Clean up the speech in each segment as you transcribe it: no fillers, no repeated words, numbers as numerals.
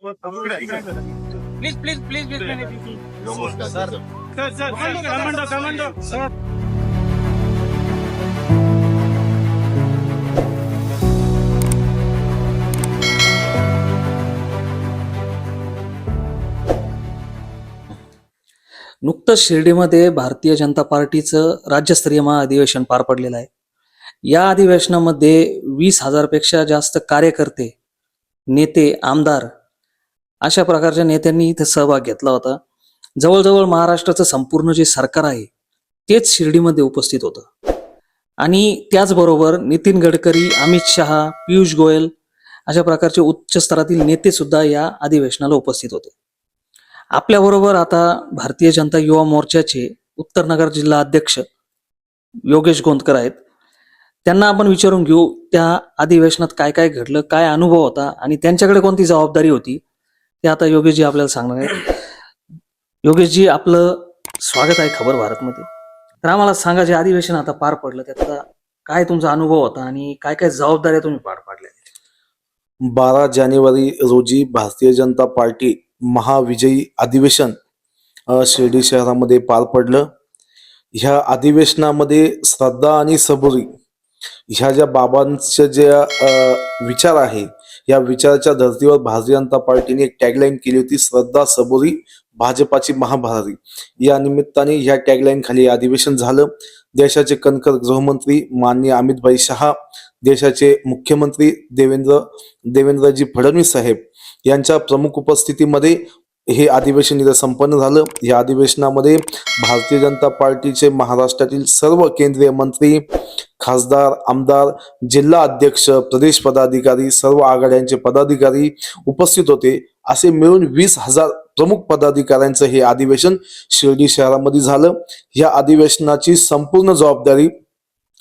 Please please please please sir commando sir. नुकतंच शिर्डीमध्ये भारतीय जनता पार्टीचं राज्यस्तरीय महाअधिवेशन पार पडलेलं आहे. या अधिवेशनामध्ये 20,000 पेक्षा जास्त कार्यकर्ते, नेते, आमदार अशा प्रकारच्या नेत्यांनी इथे सहभाग घेतला होता. जवळजवळ महाराष्ट्राचं संपूर्ण जे सरकार आहे तेच शिर्डीमध्ये उपस्थित होतं. आणि त्याचबरोबर नितीन गडकरी, अमित शहा, पियुष गोयल अशा प्रकारचे उच्च स्तरातील नेते सुद्धा या अधिवेशनाला उपस्थित होते. आपल्याबरोबर आता भारतीय जनता युवा मोर्चाचे उत्तर नगर जिल्हा अध्यक्ष योगेश गोंदकर आहेत. त्यांना आपण विचारून घेऊ त्या अधिवेशनात काय काय घडलं, काय अनुभव होता आणि त्यांच्याकडे कोणती जबाबदारी होती ते आता योगेशजी आपल्याला सांगणार आहेत. योगेशजी, आपलं स्वागत आहे खबर भारतमध्ये. तर आम्हाला सांगा, जे अधिवेशन आता पार पडलं त्याचा काय तुमचा अनुभव होता आणि काय काय जबाबदाऱ्या तुम्ही पार पाडल्या? 12 जानेवारी रोजी भारतीय जनता पार्टी महाविजयी अधिवेशन शिर्डी शहरामध्ये पार पडलं. ह्या अधिवेशनामध्ये श्रद्धा आणि सबुरी ह्या ज्या बाबांचे ज्या विचार आहे, या विचाराच्या धर्तीवर भारतीय जनता पार्टीने एक टॅगलाईन केली होती, श्रद्धा सबुरी भाजपाची महाभरारी. या निमित्ताने ह्या टॅगलाईन खाली अधिवेशन झालं. देशाचे कणखर गृहमंत्री माननीय अमितभाई शहा, देशाचे मुख्यमंत्री देवेंद्रजी फडणवीस साहेब यांच्या प्रमुख उपस्थितीमध्ये हे अधिवेशन इथं संपन्न झालं. या अधिवेशनामध्ये भारतीय जनता पार्टीचे महाराष्ट्रातील सर्व केंद्रीय मंत्री, खासदार, आमदार, जिल्हा अध्यक्ष, प्रदेश पदाधिकारी, सर्व आघाड्यांचे पदाधिकारी उपस्थित होते. असे मिळून 20,000 प्रमुख पदाधिकाऱ्यांचं हे अधिवेशन शिर्डी शहरामध्ये झालं. या अधिवेशनाची संपूर्ण जबाबदारी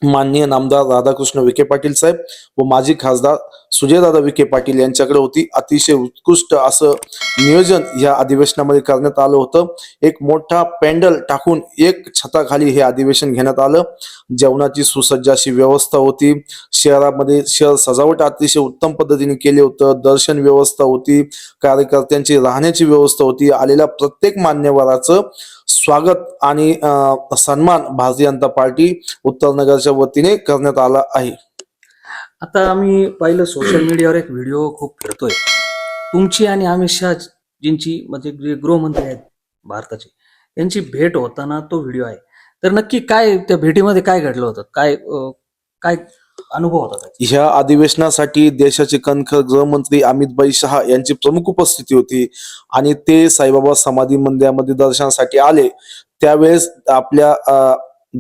माननीय नामदार राधाकृष्ण विखे पाटील साहेब व माजी खासदार सुजयदादा विखे पाटील यांच्याकडे होती. अतिशय उत्कृष्ट असं नियोजन या अधिवेशनामध्ये करण्यात आलं होतं. एक मोठा पॅन्डल टाकून एक छताखाली हे अधिवेशन घेण्यात आलं. जेवणाची सुसज्ज अशी व्यवस्था होती. शहरामध्ये शहर सजावट अतिशय उत्तम पद्धतीने केले होतं. दर्शन व्यवस्था होती, कार्यकर्त्यांची राहण्याची व्यवस्था होती. आलेल्या प्रत्येक मान्यवराचं स्वागत आणि सन्मान भारतीय जनता पार्टी उत्तर नगरच्या वतीने करण्यात आला आहे. आता आम्ही पाहिलं सोशल मीडियावर एक व्हिडिओ खूप फिरतोय, तुमची आणि अमित शहाजींची, म्हणजे जे गृहमंत्री आहेत भारताचे, यांची भेट होताना तो व्हिडिओ आहे. तर नक्की काय त्या भेटीमध्ये काय घडलं होतं, काय काय अनुभव होता त्याचा? ह्या अधिवेशनासाठी देशाचे कणखर गृहमंत्री अमितभाई शहा यांची प्रमुख उपस्थिती होती आणि ते साईबाबा समाधी मंदिरामध्ये दर्शनासाठी आले. त्यावेळेस आपल्या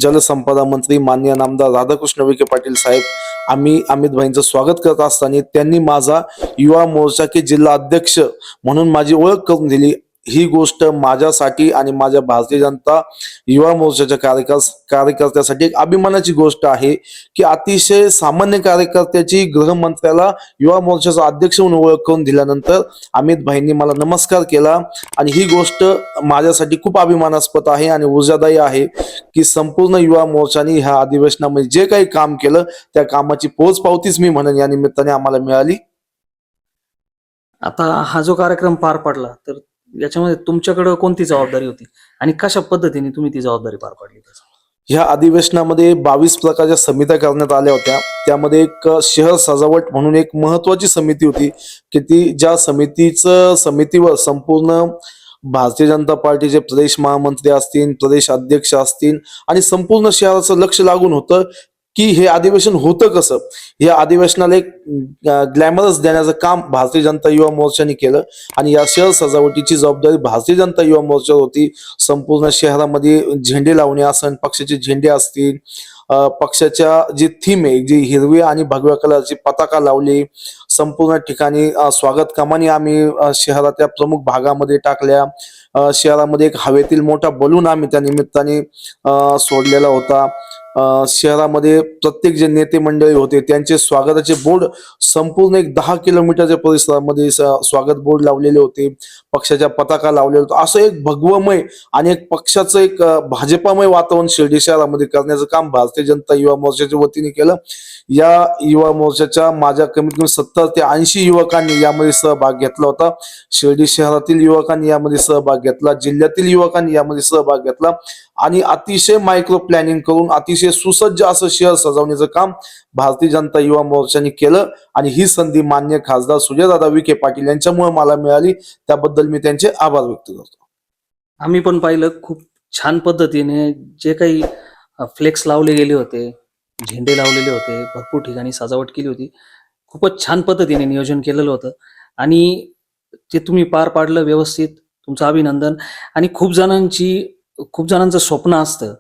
जलसंपदा मंत्री माननीय नामदार राधाकृष्ण विखे पाटील साहेब, आम्ही अमितभाईंचं स्वागत करत असताना त्यांनी माझा युवा मोर्चा के जिल्हा अध्यक्ष म्हणून माझी ओळख करून दिली. ही गोष्ट माझ्यासाठी आणि माझ्या भारतीय जनता युवा मोर्चाच्या कार्यकर्त्यासाठी एक अभिमानाची गोष्ट आहे की अतिशय सामान्य कार्यकर्त्याची गृहमंत्र्याला युवा मोर्चाचा अध्यक्ष म्हणून ओळख करून दिल्यानंतर अमित भाईंनी मला नमस्कार केला. आणि ही गोष्ट माझ्यासाठी खूप अभिमानास्पद आहे आणि ऊर्जादायी आहे की संपूर्ण युवा मोर्चाने ह्या अधिवेशनामध्ये जे काही काम केलं त्या कामाची पोचपावतीच मी म्हणेन या निमित्ताने आम्हाला मिळाली. आता हा जो कार्यक्रम पार पडला, तर याच्यामध्ये तुमच्याकडे कोणती जबाबदारी होती आणि कशा पद्धतीने तुम्ही ती जबाबदारी पार पाडली? ह्या अधिवेशनामध्ये 22 प्रकारच्या समित्या करण्यात आल्या होत्या. त्यामध्ये एक शहर सजावट म्हणून एक महत्वाची समिती होती की ती ज्या समितीवर संपूर्ण भारतीय जनता पार्टीचे प्रदेश महामंत्री असतील, प्रदेश अध्यक्ष असतील आणि संपूर्ण शहराचं लक्ष लागून होतं की हे अधिवेशन होतं कसं. या अधिवेशनाला एक ग्लॅमरस देण्याचं काम भारतीय जनता युवा मोर्चाने केलं आणि या शहर सजावटीची जबाबदारी भारतीय जनता युवा मोर्चावर होती. संपूर्ण शहरामध्ये झेंडे लावणे असन, पक्षाचे झेंडे असतील, पक्षाच्या जी थीम आहे, जी हिरवी आणि भगव्या कलरची पताका लावली. संपूर्ण ठिकाणी स्वागत कमानी आम्ही शहराच्या प्रमुख भागामध्ये टाकल्या. शहरामध्ये एक हवेतील मोठा बलून आम्ही त्या निमित्ताने सोडलेला होता. शहरामध्ये प्रत्येक जे नेते मंडळी होते त्यांचे स्वागताचे बोर्ड संपूर्ण एक 10 किलोमीटरच्या परिसरामध्ये स्वागत बोर्ड लावलेले होते. पक्षाच्या पताका लावलेला होता. असं एक भगवमय आणि एक पक्षाचं एक भाजपामय वातावरण शिर्डी शहरामध्ये करण्याचं काम भारतीय भारतीय जनता युवा मोर्चाच्या वतीने केलं. या युवा मोर्चाच्या माझ्या कमीत कमी 70 ते 80 युवकांनी यामध्ये सहभाग घेतला होता. शिर्डी शहरातील युवकांनी यामध्ये सहभाग घेतला, जिल्ह्यातील युवकांनी यामध्ये सहभाग घेतला आणि अतिशय मायक्रो प्लॅनिंग करून अतिशय सुसज्ज असं शहर सजवण्याचं काम भारतीय जनता युवा मोर्चाने केलं आणि ही संधी मान्य खासदार सुजयदादा विखे पाटील यांच्यामुळे मला मिळाली. त्याबद्दल मी त्यांचे आभार व्यक्त करतो. आम्ही पण पाहिलं, खूप छान पद्धतीने जे काही फ्लेक्स लावले गेले होते, झेंडे लावलेले होते, भरपूर ठिकाणी सजावट केली होती. खूपच छान पद्धतीने नियोजन केलेलं होतं आणि ते तुम्ही पार पाडलं व्यवस्थित. तुमचं अभिनंदन. आणि खूप जणांचं स्वप्न असतं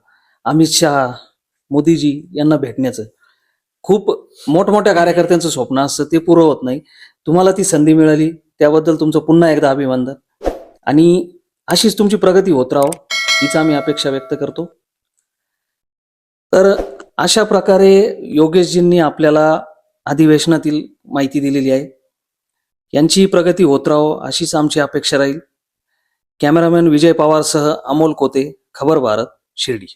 अमित शहा, मोदीजी यांना भेटण्याचं. खूप मोठमोठ्या कार्यकर्त्यांचं स्वप्न असतं, ते पुरं होत नाही. तुम्हाला ती संधी मिळाली, त्याबद्दल तुमचं पुन्हा एकदा अभिनंदन. आणि अशीच तुमची प्रगती होत राहो हीच आम्ही अपेक्षा व्यक्त करतो. तर अशा प्रकारे योगेशजींनी आपल्याला अधिवेशनातील माहिती दिलेली आहे. यांची प्रगती होत राहो अशीच आमची अपेक्षा राहील. कॅमेरामॅन विजय पवारसह अमोल कोते, खबर भारत, शिर्डी.